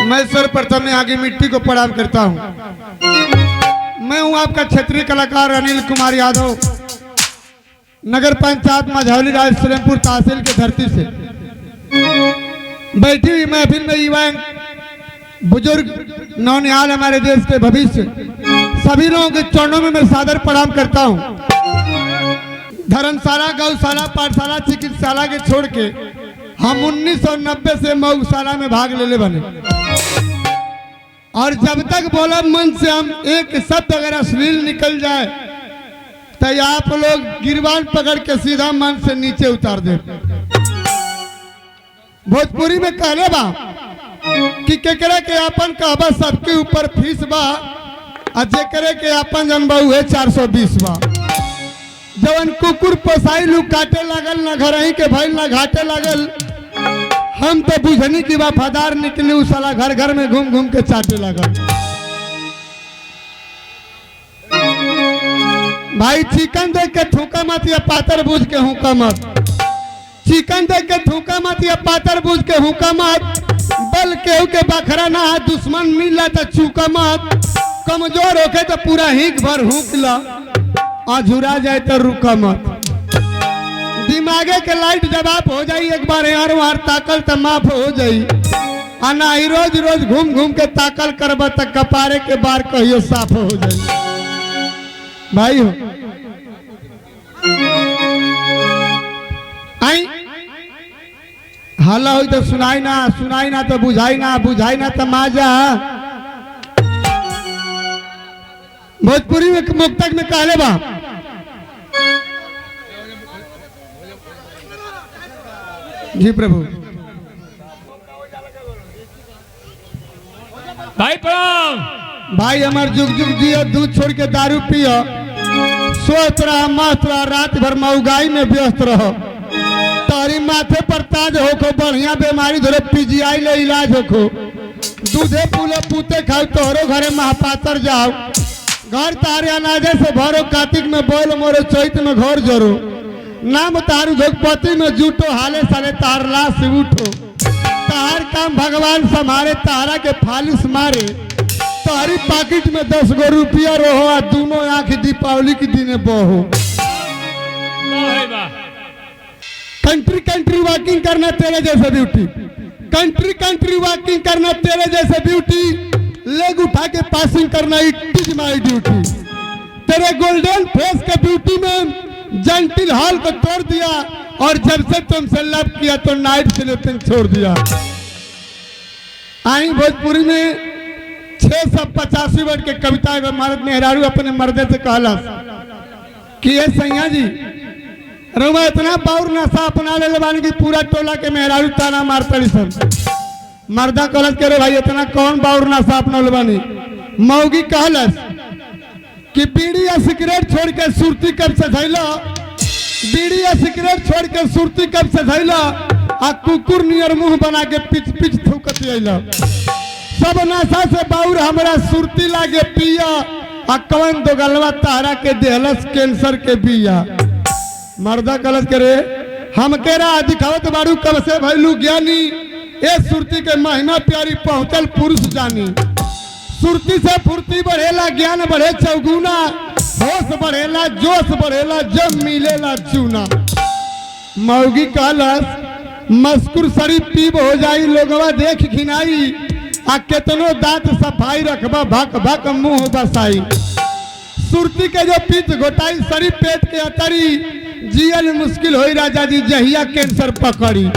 मैं सर्वप्रथम में आगे मिट्टी को प्रणाम करता हूँ। मैं हूँ आपका क्षेत्रीय कलाकार अनिल कुमार यादव, नगर पंचायत मझौली राज सलेमपुर तहसील की धरती से। बैठी हुई महफिल में युवा बुजुर्ग नौनिहाल हमारे देश के भविष्य सभी लोगों के चरणों में मैं सादर प्रणाम करता हूँ। धर्मशाला, गौशाला, पाठशाला, चिकित्सालय के छोड़ के हम 1990 से मऊशाला में भाग ले बने, और जब तक बोला मन से हम एक शब्द अगर अश्लील निकल जाए तो आप लोग गिरबान पकड़ के सीधा मन से नीचे उतार दे। भोजपुरी में कहले बा कि केकरे के अपन कहबा सबके ऊपर फीस बा, और जेकरे के अपन जनबा है 420 बा। जवन कुकुर पोसाई लू काटे लगल, ना घर ही के भइल ना घाटे लगल। हम तो बुझनी की वफादार निकले, उस साला घर घर में घूम घूम के चाटे लगल। भाई चिकन देख के थूका मत या पातर बूझ के हुक्का मत। चिकन देख के थूका मत या पातर बूझ के हुक्का मत। बल केहू के बखरा ना, दुश्मन मिला तो चूका मत। कमजोर होके तो पूरा हिंक भर हुक ला, अझुरा जाए तो रुका मत। दिमागे के लाइट जब आप हो जाई, एक बार यार वार ताकल तो माफ हो जाई। आना ही रोज रोज घूम घूम के ताकल करब तक कपारे के बार कहियो साफ हो जाई। भाई हो आई हाला हो तो सुनाई ना तो बुझाई ना तो माजा। भोजपुरी में मुक्तक में कहले बा जी प्रभु। भाई प्रणाम। भाई हमार जुग जुग जियो, दूध छोड़ के दारू पियो, सोच रहा मस्त रहा, रात भर मऊगाई में व्यस्त रहो। तारी माथे पर ताज होखो, बढ़िया बीमारी धरे पीजीआई ले इलाज होखो। दूधे पुले पूते खाओ, तोहरो घरे महापातर जाओ। घर तारे अनाजे से भरो, कार्तिक में बोल मोरो, चैत में घर जरो। नाम तारू धोपति में जूटो, हाले साले तार लाश उठो। तार काम भगवान संभारे, तारा के फालिस मारे। तारी पाकिट में 10 गो रुपया रहो, और दोनों आंख दीपावली के दिन बहो। कंट्री कंट्री वॉकिंग करना तेरे जैसे ब्यूटी, कंट्री वॉकिंग करना तेरे जैसे ब्यूटी। लेग उठा के पासिंग करना इट इज माई ड्यूटी। तेरे गोल्डन फेस के ब्यूटी में जेंटिल हॉल को तोड़ दिया, और जब से तुमसे लव किया तो नाइट स्लीपिंग छोड़ दिया। आई भोजपुरी में 685 वर्ड के कविता मर्द मेहरारू अपने मर्दे से कहला कि ये सैया जी रुमा इतना पावर नशा अपना ले बानी कि पूरा टोला के मेहरारू ताना मारतड़ी सन। मर्दा कहलस करे भाई इतना कौन पावर नशा अपना ले बानी। मौगी कहलस कि बीड़ी या सिगरेट छोड़ के सुरती कब से धैला, बीड़ी या सिगरेट छोड़ के सुरती कब से धैला, आ कुकुर नियर मुंह बना के पिच पिच थूकत अइला। सब नशा से बाउर हमरा सुरती लागे पिया, आ कवन दो गलवा तारा के देहलस कैंसर के बिया। मर्दा कलस करे हम केरा दिखावत बारू कब से भैलू ज्ञानी। ए सुरती के महिमा प्यारी पहुंचल पुरुष जानी। सुरती से फुर्ती बढ़ेला, ज्ञान बढ़े चौगुना, होश बढ़ेला, जोश बढ़ेला, जब मिलेला चूना। मौगी कहलस मस्कुर शरीफ पीब हो जाई, लोगवा देख घिनाई, आ केतनो दांत सफाई रखबा भक भक मुंह बसाई। सुरती के जो पीत घोटाई, शरीफ पेट के अतरी, जियल मुश्किल होई राजा जी जहिया कैंसर पकड़ी।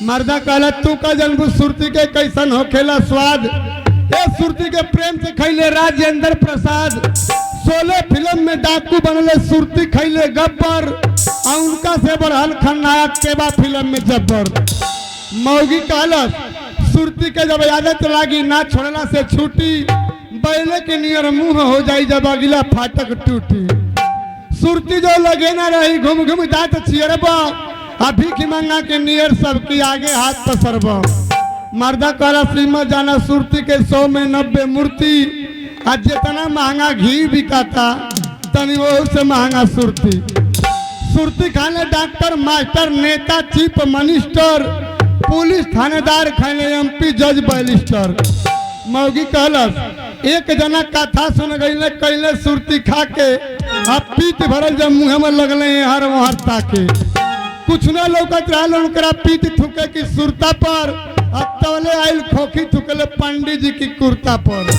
मर्दा कहला तू का जन्म सुरती के कैसन होखेला स्वाद। ए सुरती के प्रेम से खैले राजेंद्र प्रसाद। 16 फिल्म में डाकू बनले, सुरती खैले गब्बर, और उनका से बढ़ल खलनायक केबा फिल्म में जब्बर। मौगी कहलस सुरती के जब आदत लागी, ना छोड़ला से छूटी, बैले के नियर मुंह हो जाई जब अगला फाटक टूटी। सुरती जो लगे ना रही, घूम घूम दांत चियरबा, अभी की मंगा के नियर सबकी आगे हाथ पसरबा। मर्दा कहला श्रीमत जाना सुरती के 100 में 90 मूर्ति, आज जितना महंगा घी बिकाता तनी वो से महंगा सुरती। सुरती खाने डॉक्टर, मास्टर, नेता, चीफ मिनिस्टर, पुलिस थानेदार खाने एमपी जज बैरिस्टर मौगी कहलस एक जना कथा सुन गई कैले सुरती खा के अब पीत भरल जब मुँह में लगले हर वहां ताके कुछ न लौकत रहल उनकरा पीत थुके की सुरता पर अब तवले आइल खोखी थुकले पंडित जी की कुर्ता पर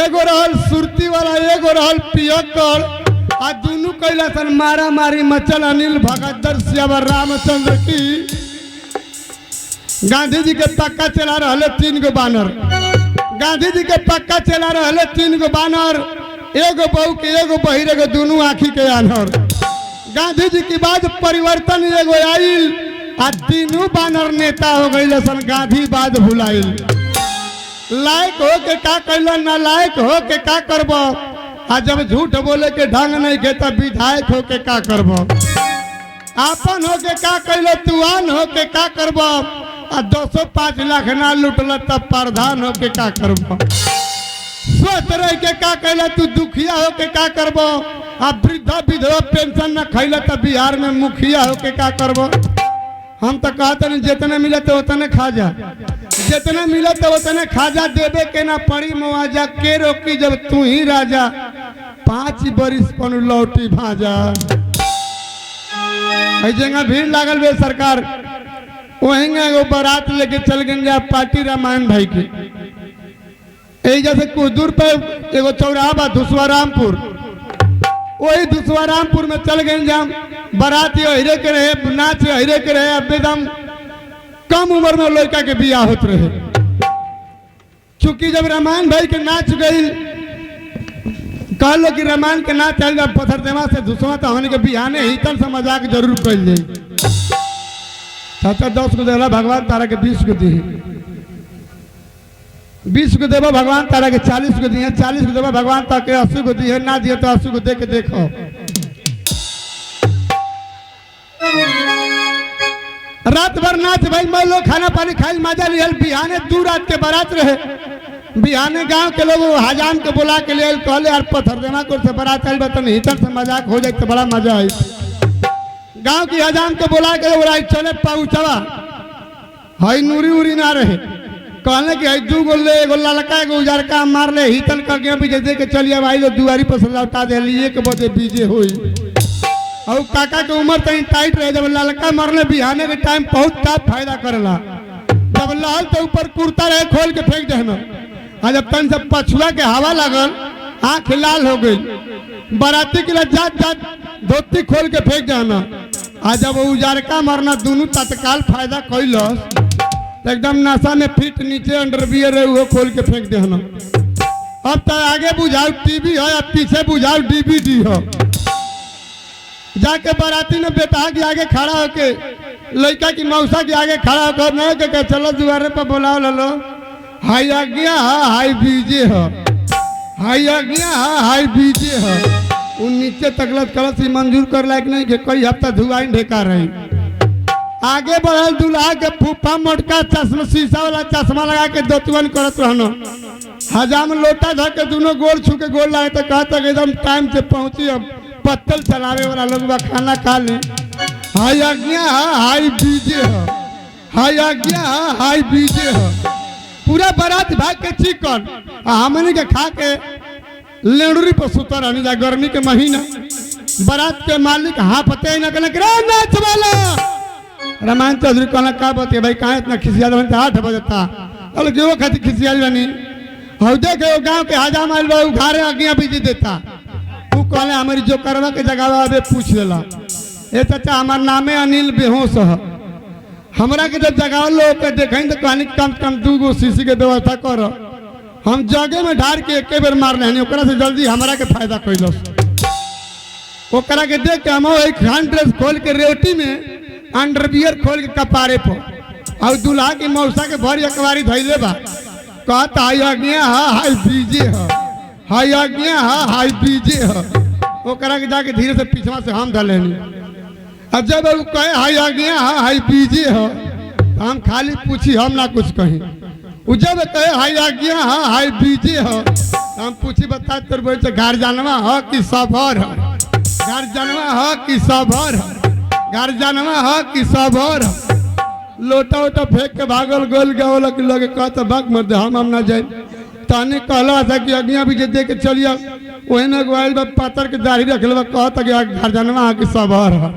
एगो रहल सुरती वाला एगो रहल पियकर आ दोनों कैला सन मारा मारी मचल अनिल भगत सियावर रामचंद्र की गांधी जी के पक्का चला रहे 3 गो बानर गांधी जी के पक्का चला रहे 3 गो बानर एगो बहू के एगो बहिर एगो दोनों आँखी के आनर गांधी जी की बाद परिवर्तन एगो आइल आ तीनों बानर नेता हो गई सन गांधी बाद भुलाइल लायक हो के का कैल ना लायक हो के का करब आ जब झूठ बोले के ढंग नहीं के तब विधायक हो के का करब आपन हो के का कैल तुआन हो के का करब आ 205 लाख ना लुटल तब प्रधान हो के का करब स्वस्थ रह के का कैल तू दुखिया हो के का करब आ वृद्धा विधवा पेंशन न खैल तब बिहार में मुखिया हो के का करब हम तो कहते नहीं जितने मिले तो उतने खा जा जितने मिले तो उतने खा जा देवे के ना पड़ी मुआवजा के रोकी जब तू ही राजा 5 बरिस पन लौटी भाजा जगह भीड़ लागल बे सरकार वहीं एगो बारात लेके चल गए जा पार्टी रामायण भाई की यही जैसे कुछ दूर पर एगो चौराहा बा धुसवारामपुर वही धुसवारामपुर में चल गए जा बारात हिरे के रहे नाच हिरे के रहे अब एकदम कम उम्र में लड़का के बियाह होते रहे चूंकि जब रामायण भाई के नाच गई कहलो कि रामायण के नाच चल जब पथरदेवा से धुसवा तो हमने के बिहाने हितन से मजाक जरूर कल जाए 10 को देला भगवान तारा के 20 को दी 20 को देवा भगवान तारा के 40 को दिए 40 को देवा भगवान तारा के 80 को दिए ना दिए तो 80 को दे के देखो रात भर नाच भाई मैं लोग खाना पानी खाई मजा लिया बिहाने 2 रात के बारात रहे बिहाने गांव के लोग हजाम के बुला के लिए कहले यार पथरदेवा को से बारात आयल बतन हितन से मजाक हो जाए तो बड़ा मजा आई गांव की हजाम के बुला के बोला चले पहुंचवा हई नूरी उरी ना रहे कहले कि 2 गो ले एगो ललका एगो उजरका मार ले हितन का गया बीजे दे के चलिए भाई लोग दुआरी पर लौटा दे लिए के बजे बीजे हुई और काका के उम्र तनी टाइट रहे जब ललका मरले बिहाने के टाइम बहुत टाप फायदा करेला जब लाल तो ऊपर कुर्ता रहे खोल के फेंक देना आ जब तन से पछुआ के हवा लगल आँख लाल हो गई बाराती के लिए जात जात धोती खोल के फेंक देना आ जब उजारका मरना दोनों तत्काल फायदा कैलस एकदम नशा में फिट नीचे अंडरवियर है वो खोल के फेंक देना अब तो आगे बुझाओ टीवी है अब पीछे बुझाओ डीवीडी हो जाके बाराती ने बेटा के आगे खड़ा होके लड़का की मौसा के आगे खड़ा होकर नहीं के चलो दुआरे पर बुलाओ लो हाई आज्ञा हाई बीजे हो हाई आज्ञा हाई बीजे हो उन नीचे तकलत कलस ही मंजूर कर लायक नहीं के कई हफ्ता धुआई ढेका रही आगे बढ़ल दूल्हा के फूफा मोटका चश्मा शीशा वाला चश्मा लगा के दोतवन करत रहनो हजाम लोटा धर के दोनों गोल छू के गोल लाए तो कहता एकदम टाइम से पहुंची अब पत्तल चलावे वाला लोग खाना खा ले हाई आज्ञा हाई बीजे हो हाई आज्ञा हाई बीजे हो पूरा बारात भाग के चिकन हमने के खा के लेडुरी पर सुता रहने जा गर्मी के महीना बारात के मालिक पते ही ना नाच वाला रामायण चौधरी कहना का बते भाई कहाँ इतना खिसिया 8 बजे था अरे जो खाती खिसिया बनी हो देखे गाँव के हजाम आयल बा घरे आज्ञा बीजी देता तू कहले हमारी जो करवा के जगह पूछ लेला ए चाचा हमार नामे अनिल बेहोश है हमरा के जब जगह लोग के देखें तो कहनी कम से कम 2 गो शीशी के व्यवस्था कर हम जगह में ढार के एक बेर मार लेनी ओकरा से जल्दी हमरा के फायदा कैलस ओकरा के देख के हम एक हैंड ड्रेस खोल के रेवटी में अंडरवियर खोल के कपारे पर और दूल्हा की मौसा के भर अखबारी धैले बा कहता हाई आज्ञा हाई बीजे हो हाई आज्ञा हाई बीजे हो ओकरा के जाके धीरे से पीछवा से हम धलेनी अब जब वो कहे हाई आज्ञा हाई बीजे हो तो हम खाली पूछी हम ना कुछ कहीं वो जब कहे हाई आज्ञा हाई बीजे हो तो हम पूछी बता तोर बोल घर जानवा हो कि सबर हो घर जानवा हो कि सबर हो घर जानवा हो कि सबर हो लोटा वोटा फेंक के भागल गोल गवल के लगे कहता भाग मर दे हम ना जाए ताने कहला था कि अगिया भी जे दे के चलिया ओहे न गोइल बा पातर के दाढ़ी रखल बा कहता कि घर जनवा के सबर है